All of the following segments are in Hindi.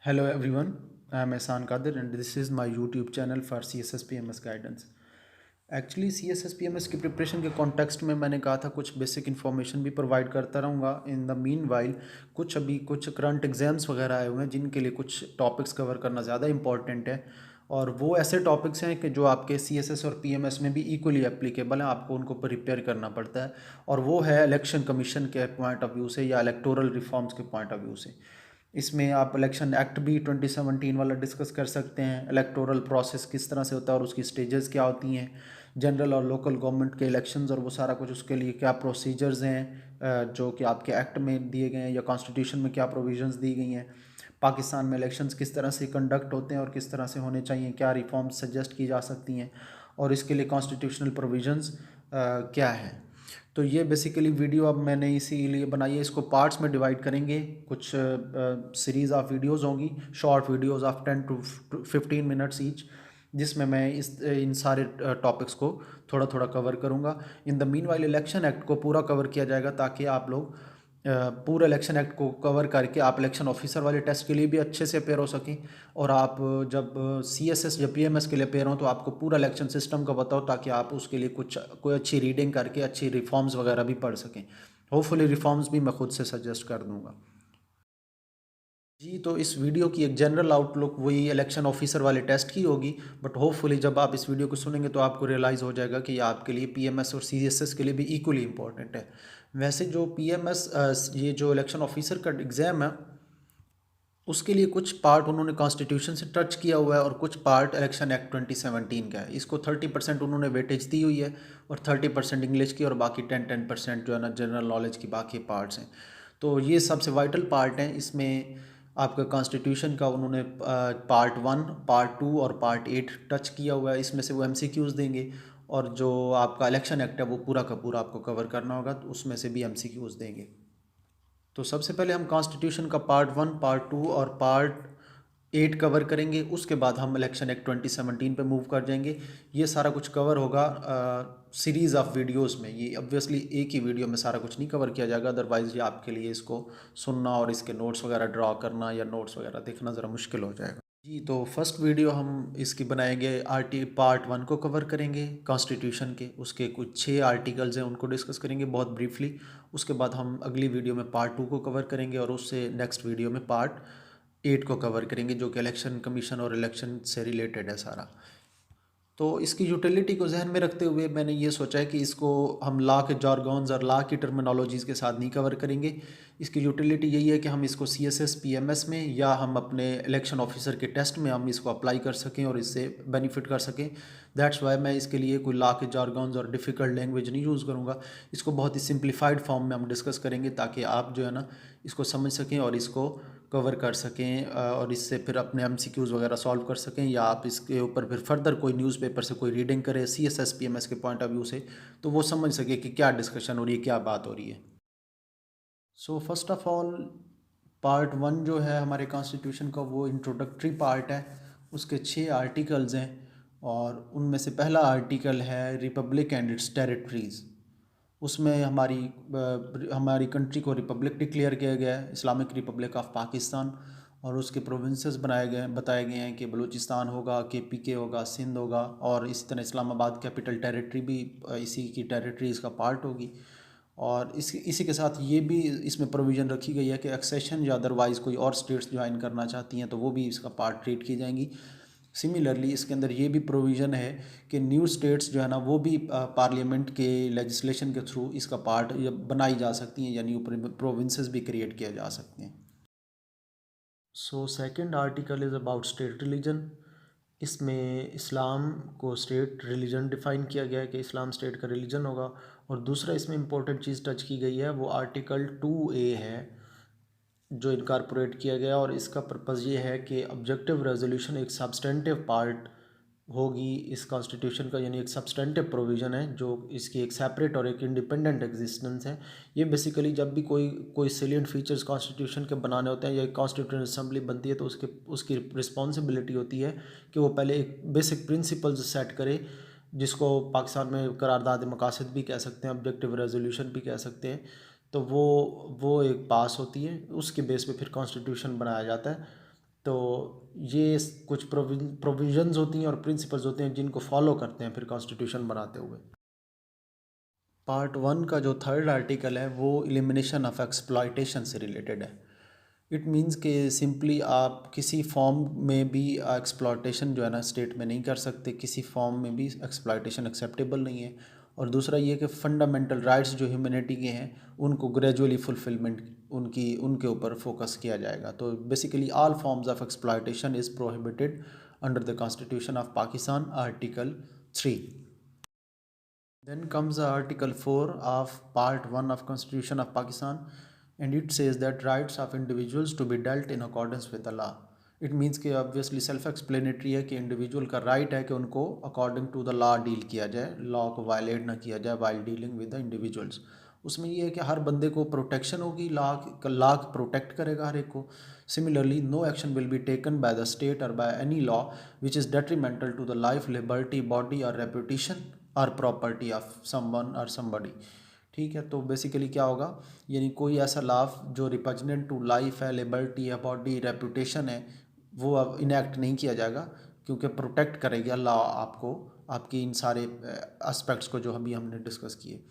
Hello everyone, I am Ehsan Kadir and this is my YouTube channel for CSSPMS guidance. Actually CSSPMS की प्रिपरेशन के कॉन्टेक्स्ट में मैंने कहा था कुछ बेसिक इन्फॉर्मेशन भी प्रोवाइड करता रहूँगा। इन द मीन वाइल कुछ करंट एग्जाम्स वगैरह आए हुए हैं जिनके लिए कुछ टॉपिक्स कवर करना ज़्यादा इंपॉर्टेंट है और वो ऐसे टॉपिक्स हैं कि जो आपके CSS और PMS में भी इक्वली एप्लीकेबल हैं, आपको उनको प्रिपेयर करना पड़ता है। और वो है इलेक्शन कमीशन के पॉइंट ऑफ व्यू से या इलेक्टोरल रिफॉर्म्स के पॉइंट ऑफ व्यू से। इसमें आप इलेक्शन एक्ट भी 2017 वाला डिस्कस कर सकते हैं, इलेक्टोरल प्रोसेस किस तरह से होता है और उसकी स्टेजेस क्या होती हैं, जनरल और लोकल गवर्नमेंट के इलेक्शंस और वो सारा कुछ उसके लिए क्या प्रोसीजर्स हैं जो कि आपके एक्ट में दिए गए हैं या कॉन्स्टिट्यूशन में क्या प्रोविजंस दी गई हैं, पाकिस्तान में इलेक्शंस किस तरह से कंडक्ट होते हैं और किस तरह से होने चाहिए, क्या रिफॉर्म्स सजेस्ट की जा सकती हैं और इसके लिए कॉन्स्टिट्यूशनल प्रोविजंस क्या है। तो ये बेसिकली वीडियो अब मैंने इसीलिए बनाई है, इसको पार्ट्स में डिवाइड करेंगे। कुछ सीरीज़ ऑफ वीडियोज़ होंगी, short videos of 10 to 15 minutes each, जिसमें मैं इन सारे टॉपिक्स को थोड़ा थोड़ा कवर करूँगा। In the mean while election act को पूरा कवर किया जाएगा ताकि आप लोग पूरा इलेक्शन एक्ट को कवर करके आप इलेक्शन ऑफिसर वाले टेस्ट के लिए भी अच्छे से अपेयर हो सकें और आप जब CSS या PMS के लिए अपेयर हों तो आपको पूरा इलेक्शन सिस्टम का बताओ ताकि आप उसके लिए कोई अच्छी रीडिंग करके अच्छी रिफॉर्म्स वगैरह भी पढ़ सकें। होपफुली रिफॉर्म्स भी मैं खुद से सजेस्ट कर दूंगा जी। तो इस वीडियो की एक जनरल आउटलुक वही इलेक्शन ऑफिसर वाले टेस्ट की होगी, बट होपफुली जब आप इस वीडियो को सुनेंगे तो आपको रियलाइज़ हो जाएगा कि ये आपके लिए PMS और CSS के लिए भी इक्वली इंपॉर्टेंट है। वैसे जो PMS ये जो इलेक्शन ऑफिसर का एग्ज़ाम है उसके लिए कुछ पार्ट उन्होंने कॉन्स्टिट्यूशन से टच किया हुआ है और कुछ पार्ट इलेक्शन एक्ट 2017 का है। इसको 30% उन्होंने वेटेज दी हुई है और 30% इंग्लिश की और बाकी 10% जो है ना जनरल नॉलेज की बाकी पार्ट्स हैं। तो ये सबसे वाइटल पार्ट हैं। इसमें आपका कॉन्स्टिट्यूशन का उन्होंने पार्ट 1, पार्ट 2 और पार्ट 8 टच किया हुआ है। इसमें से वो MCQs देंगे और जो आपका इलेक्शन एक्ट है वो पूरा का पूरा आपको कवर करना होगा, तो उसमें से भी MCQs देंगे। तो सबसे पहले हम कॉन्स्टिट्यूशन का पार्ट 1, पार्ट 2 और पार्ट 8 कवर करेंगे। उसके बाद हम इलेक्शन एक्ट 2017 पे मूव कर जाएंगे। ये सारा कुछ कवर होगा सीरीज़ ऑफ वीडियोस में। ये ऑब्वियसली एक ही वीडियो में सारा कुछ नहीं कवर किया जाएगा, अदरवाइज़ ये आपके लिए इसको सुनना और इसके नोट्स वगैरह ड्रा करना या नोट्स वगैरह देखना ज़रा मुश्किल हो जाएगा जी। तो फर्स्ट वीडियो हम इसकी बनाएंगे पार्ट 1 को कवर करेंगे कॉन्स्टिट्यूशन के। उसके कुछ 6 आर्टिकल्स हैं उनको डिस्कस करेंगे बहुत ब्रीफली। उसके बाद हम अगली वीडियो में पार्ट 2 को कवर करेंगे और उससे नेक्स्ट वीडियो में पार्ट 8 को कवर करेंगे जो कि इलेक्शन कमीशन और इलेक्शन से रिलेटेड है सारा। तो इसकी यूटिलिटी को जहन में रखते हुए मैंने ये सोचा है कि इसको हम लॉ के जारगॉन्स और लॉ की टर्मिनोलॉजीज़ के साथ नहीं कवर करेंगे। इसकी यूटिलिटी यही है कि हम इसको CSS PMS में या हम अपने इलेक्शन ऑफिसर के टेस्ट में हम इसको अप्लाई कर सकें और इससे बेनिफिट कर सकें। दैट्स वाई मैं इसके लिए कोई लॉ के जारगॉन्स और डिफ़िकल्ट लैंग्वेज नहीं यूज़ करूँगा। इसको बहुत ही सिंप्लीफाइड फॉर्म में हम डिस्कस करेंगे ताकि आप जो है ना इसको समझ सकें और इसको कवर कर सकें और इससे फिर अपने MCQs वगैरह सॉल्व कर सकें या आप इसके ऊपर फिर फर्दर कोई न्यूज़पेपर से कोई रीडिंग करें CSS PMS के पॉइंट ऑफ व्यू से, तो वो समझ सके कि क्या डिस्कशन हो रही है, क्या बात हो रही है। So first of all part 1 जो है हमारे कॉन्स्टिट्यूशन का वो इंट्रोडक्टरी पार्ट है। उसके 6 आर्टिकल्स हैं और उनमें से पहला आर्टिकल है रिपब्लिक एंड इट्स टेरिटरीज़। उसमें हमारी कंट्री को रिपब्लिक डिक्लेयर किया गया है, इस्लामिक रिपब्लिक ऑफ पाकिस्तान, और उसके प्रोविंसेस बताए गए हैं कि बलूचिस्तान होगा, KPK होगा, सिंध होगा और इसी तरह इस्लामाबाद कैपिटल टेरिटरी भी इसी की टेरिटरीज़ का पार्ट होगी। और इसी के साथ ये भी इसमें प्रोविज़न रखी गई है कि एक्सेशन या अदरवाइज़ कोई और स्टेट्स ज्वाइन करना चाहती हैं तो वो भी इसका पार्ट ट्रीट की जाएंगी। सिमिलरली इसके अंदर ये भी प्रोविज़न है कि न्यू स्टेट्स जो है ना वो भी पार्लियामेंट के लेजिस्लेशन के थ्रू इसका पार्ट बनाई जा सकती हैं या न्यू प्रोविंसेस भी क्रिएट किए जा सकते हैं। So second article is about state religion. इसमें इस्लाम को स्टेट रिलीजन डिफ़ाइन किया गया है कि इस्लाम स्टेट का रिलीजन होगा। और दूसरा इसमें इंपॉर्टेंट चीज़ टच की गई है वो आर्टिकल 2A है जो इनकारपोरेट किया गया, और इसका पर्पज़ ये है कि ऑब्जेक्टिव रेजोल्यूशन एक सब्सटेंटिव पार्ट होगी इस कॉन्स्टिट्यूशन का, यानी एक सब्सटेंटिव प्रोविज़न है जो इसकी एक सेपरेट और एक इंडिपेंडेंट एग्जिस्टेंस है। ये बेसिकली जब भी कोई सेलिएंट फीचर्स कॉन्स्टिट्यूशन के बनाने होते हैं या एक कॉन्स्टिट्यूशन असम्बली बनती है तो उसकी रिस्पॉन्सिबिलिटी होती है कि वो पहले एक बेसिक प्रिंसिपल्स सेट करे जिसको पाकिस्तान में करारदाद मकासद भी कह सकते हैं, ऑब्जेक्टिव रेजोल्यूशन भी कह सकते हैं। तो वो एक पास होती है, उसके बेस पे फिर कॉन्स्टिट्यूशन बनाया जाता है। तो ये कुछ प्रोविजंस होती हैं और प्रिंसिपल्स होते हैं जिनको फॉलो करते हैं फिर कॉन्स्टिट्यूशन बनाते हुए। पार्ट 1 का जो थर्ड आर्टिकल है वो एलिमिनेशन ऑफ एक्सप्लॉयटेशन से रिलेटेड है। इट मीन्स कि सिंपली आप किसी फॉर्म में भी एक्सप्लॉयटेशन जो है ना स्टेट में नहीं कर सकते, किसी फॉर्म में भी एक्सप्लॉयटेशन एक्सेप्टेबल नहीं है। और दूसरा ये कि फंडामेंटल राइट्स जो ह्यूमैनिटी के हैं उनको ग्रेजुअली फुलफिलमेंट उनके ऊपर फोकस किया जाएगा। तो basically all forms of exploitation is prohibited under the constitution of Pakistan article 3। Then comes the Article 4 of Part 1 of Constitution of Pakistan, and it says that rights of individuals to be dealt in accordance with the law. It means कि ऑब्वियसली सेल्फ एक्सप्लेनेटरी है कि इंडिविजुअल का राइट है कि उनको according to the law deal किया जाए, लॉ को वायलेट ना किया जाए while dealing with the individuals. उसमें ये है कि हर बंदे को प्रोटेक्शन होगी, लॉ प्रोटेक्ट करेगा हर एक को। Similarly no action will be taken by the state और by any law which is detrimental to the life, liberty, body और रेपुटेशन और प्रॉपर्टी ऑफ समवन और समबडी। ठीक है, तो बेसिकली क्या होगा, यानी कोई ऐसा लॉ जो रिप्रेजेंट टू लाइफ है, लिबर्टी है, बॉडी, रेपुटेशन है, वो अब इनैक्ट नहीं किया जाएगा क्योंकि प्रोटेक्ट करेगा लॉ आपको, आपकी इन सारे एस्पेक्ट्स को जो अभी हमने डिस्कस किए।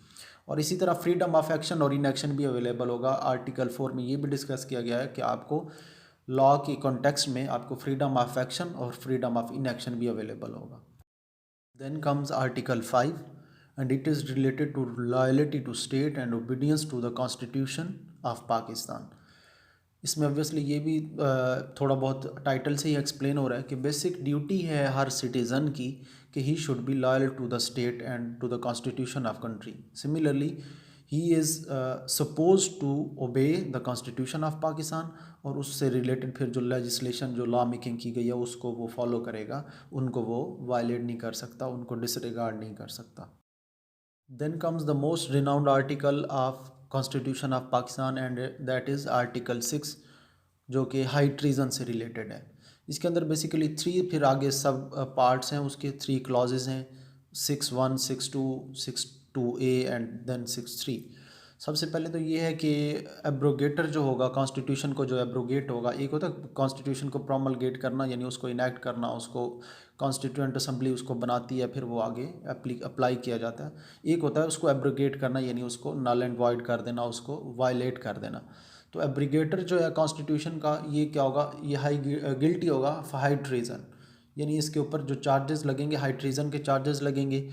और इसी तरह फ्रीडम ऑफ एक्शन और इनएक्शन भी अवेलेबल होगा। आर्टिकल 4 में ये भी डिस्कस किया गया है कि आपको लॉ के कॉन्टेक्स्ट में आपको फ्रीडम ऑफ एक्शन और फ्रीडम ऑफ इनएक्शन भी अवेलेबल होगा। Then comes Article 5 and it is related to loyalty to state and obedience to the Constitution of Pakistan. इसमें ऑब्वियसली ये भी थोड़ा बहुत टाइटल से ही एक्सप्लेन हो रहा है कि बेसिक ड्यूटी है हर सिटीज़न की कि he should be loyal to the state and to the constitution of country. Similarly he is suppose to obey the constitution of Pakistan, और उससे रिलेटेड फिर जो लेजिस्लेशन जो लॉ मेकिंग की गई है उसको वो फॉलो करेगा, उनको वो वायलेट नहीं कर सकता, उनको डिसरिगार्ड नहीं कर सकता। Then comes the most renowned article of constitution of Pakistan and that is article 6 जो कि हाई ट्रीजन से रिलेटेड है। इसके अंदर बेसिकली 3 फिर आगे सब पार्ट्स हैं, उसके 3 क्लॉजेज हैं, 6(1), 6(2), 6(2)A एंड देन 6(3). सबसे पहले तो ये है कि एब्रोगेटर जो होगा कॉन्स्टिट्यूशन को, जो एब्रोगेट होगा, एक होता है कॉन्स्टिट्यूशन को प्रोमलगेट करना यानी उसको इनैक्ट करना, उसको कॉन्स्टिट्यूएंट असम्बली उसको बनाती है फिर वो आगे अप्लाई किया जाता है। एक होता है उसको एब्रोगेट करना यानी उसको नल एंड वॉइड कर देना, उसको वायलेट कर देना। तो एब्रोगेटर जो है कॉन्स्टिट्यूशन का, ये क्या होगा, ये हाई गिल्टी होगा फॉर हाई ट्रीजन, यानी इसके ऊपर जो चार्जेस लगेंगे हाई ट्रीजन के चार्जेस लगेंगे,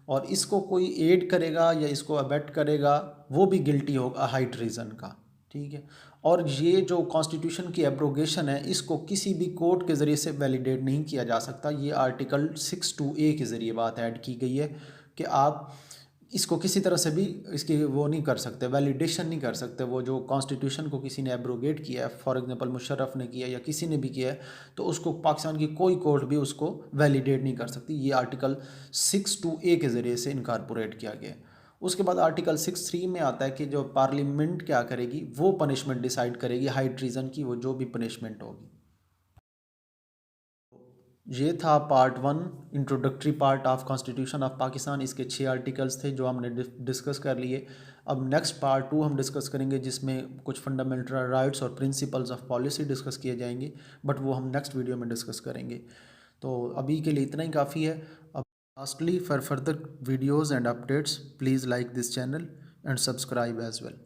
और इसको कोई एड करेगा या इसको अबेट करेगा वो भी गिल्टी होगा हाई ट्रीजन का। ठीक है, और ये जो कॉन्स्टिट्यूशन की एब्रोगेशन है इसको किसी भी कोर्ट के ज़रिए से वैलिडेट नहीं किया जा सकता। ये आर्टिकल 6(2)A के ज़रिए बात ऐड की गई है कि आप इसको किसी तरह से भी इसकी वो नहीं कर सकते, वैलिडेशन नहीं कर सकते। वो जो कॉन्स्टिट्यूशन को किसी ने एब्रोगेट किया है, फॉर एग्जांपल मुशर्रफ ने किया या किसी ने भी किया है, तो उसको पाकिस्तान की कोई कोर्ट भी उसको वैलिडेट नहीं कर सकती। ये आर्टिकल 6(2)A के ज़रिए से इनकारपोरेट किया गया है। उसके बाद आर्टिकल 6(3) में आता है कि जो पार्लियामेंट क्या करेगी, वो पनिशमेंट डिसाइड करेगी हाई ट्रीजन की, वो जो भी पनिशमेंट होगी। ये था part 1 introductory part of constitution of Pakistan. इसके 6 आर्टिकल्स थे जो हमने डिस्कस कर लिए। अब नेक्स्ट पार्ट 2 हम डिस्कस करेंगे जिसमें कुछ फंडामेंटल राइट्स और प्रिंसिपल्स ऑफ पॉलिसी डिस्कस किए जाएंगे, बट वो हम नेक्स्ट वीडियो में डिस्कस करेंगे। तो अभी के लिए इतना ही काफ़ी है। अब lastly for further videos and updates please like this channel and subscribe as well.